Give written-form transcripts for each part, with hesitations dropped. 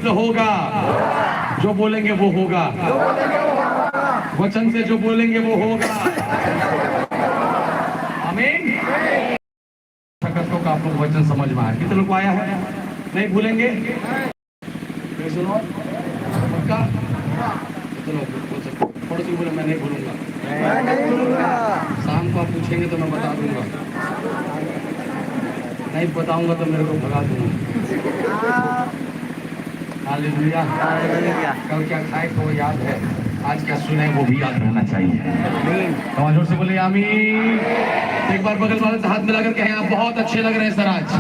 तो होगा, जो बोलेंगे वो होगा, वचन से जो बोलेंगे वो होगा। आमीन। आप लोग वचन समझ में आया? कितने लोग को आया है? नहीं भूलेंगे? सुनो पक्का? चलो पड़ोसी बोले मैं नहीं भूलूंगा। शाम को आप पूछेंगे तो मैं बता दूंगा, नहीं बताऊंगा तो मेरे को भगा दूंगा। हालेलुया। कल क्या खाए तो याद है, आज क्या सुने वो भी याद रहना चाहिए। तो जोर से बोले आमीन। एक बार बगल वाले से हाथ मिलाकर कहें आप बहुत अच्छे लग रहे हैं सर आज।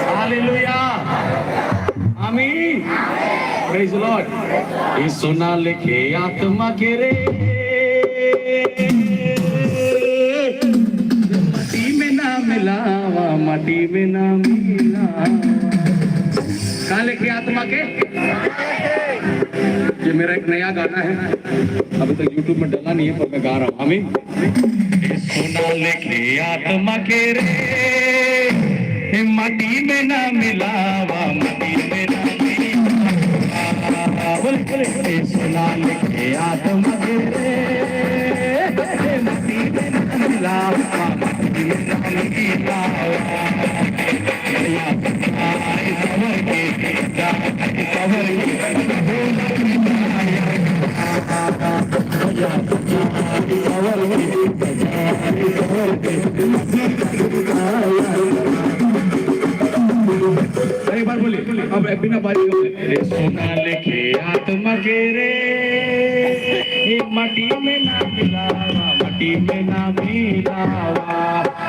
हालेलुया। आमीन। Praise the Lord. ये सोना लेके आत्मा के रे, मट्टी में ना मिलावा, मट्टी में ना मिलावा। कहाँ लेके आत्मा के? ये मेरा एक नया गाना है, अभी तक यूट्यूब में डाला नहीं है पर मैं गा रहा हूँ। आमीन। सोना लेके आत्मा के रे, मट्टी में ना मिलावा, मट्टी में ना मिलावा। सोना लेके आत्मा के रे, मट्टी में ना मिलावा, मट्टी में ना मिलावा। एक बार बोले, अब बिना बारी बोले। सोना लेके आत्मा के रे, मट्टी में ना मिलावा, मट्टी में ना मिलावा।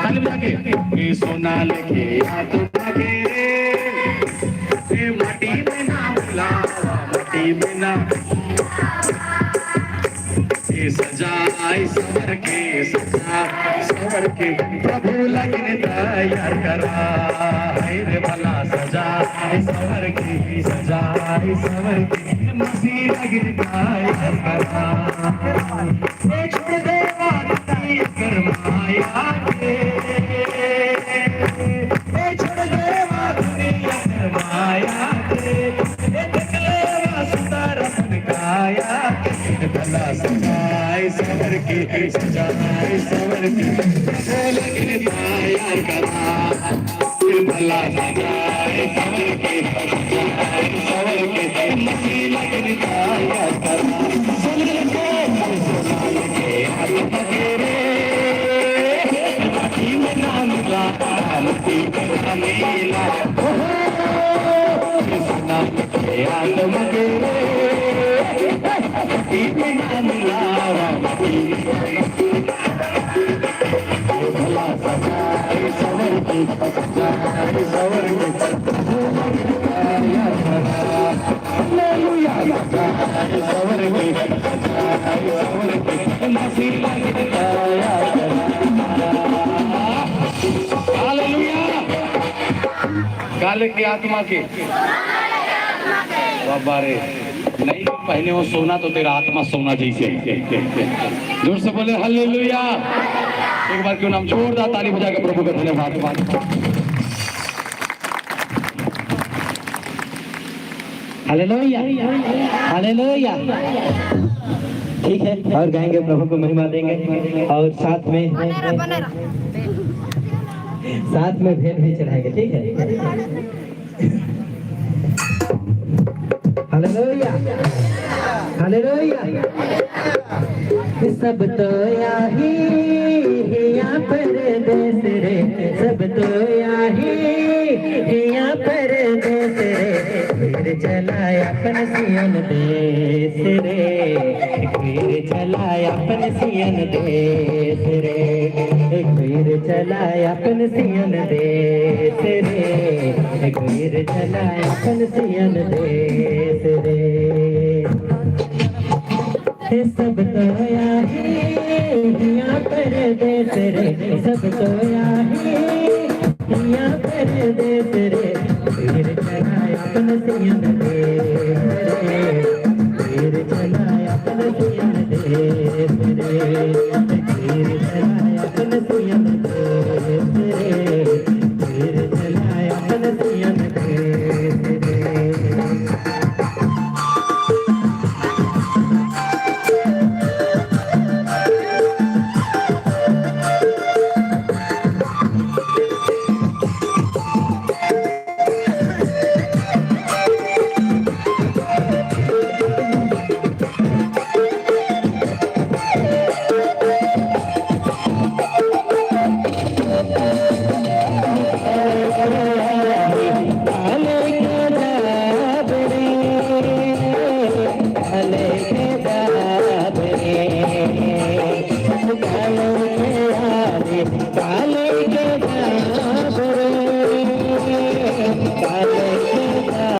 ताली बजा के। सोना लेके आत्मा के रे, मट्टी में ना मिलावा, मट्टी में ना। सजाई सवर के, सजा सवर के, प्रभु लगन तैयार करा रे भला। सजाई सवर के, सजाई सवर के, मसीह लगन तैयार करा। छोड़ दे वादी कर माया के, छोड़ दे वादी कर माया के, देखले सुंदर काया भला। सजाई सवर के, सजाई सवर के, लगन तैयार करा भला। सजाई सवर के, सजाई सवर के, मसीह लगन तैयार करा। सोना लेके आत्मा के रे, मट्टी में ना मिला, मट्टी में ना मिला। सोना लेके आत्मा के रे, मट्टी में ना मिलावा, मट्टी भला। सजाई सवर के, सजाई सवर के, तैयार करा। हालेलुया। सजाई सवर के, सजाई सवर के, मसीह लगन तैयार करा। हालेलुया। काले की आत्मा के बाबा रे, नहीं पहले वो सोना तो तेरा आत्मा सोना जैसे। जोर से बोले हालेलुया। एक बार क्यों नाम जोरदार ताली बजा के प्रभु का धन्यवाद। Hallelujah, hallelujah. ठीक है, और गाएंगे, प्रभु को महिमा देंगे और साथ में भेंट भी चढ़ाएंगे। ठीक है। Hallelujah, hallelujah. सब तो यहाँ परदेस रे, सब तो यहाँ परदेस रे। फिर चला अपन सियन देश रे, फिर चला अपन सियन देश रे, फिर चला अपन सियन देश रे, फिर चला अपन सियन देश रे। सब तो यहाँ परदेस रे, सब तो यहाँ परदेस रे। फिर चला अपन सियन देश रे,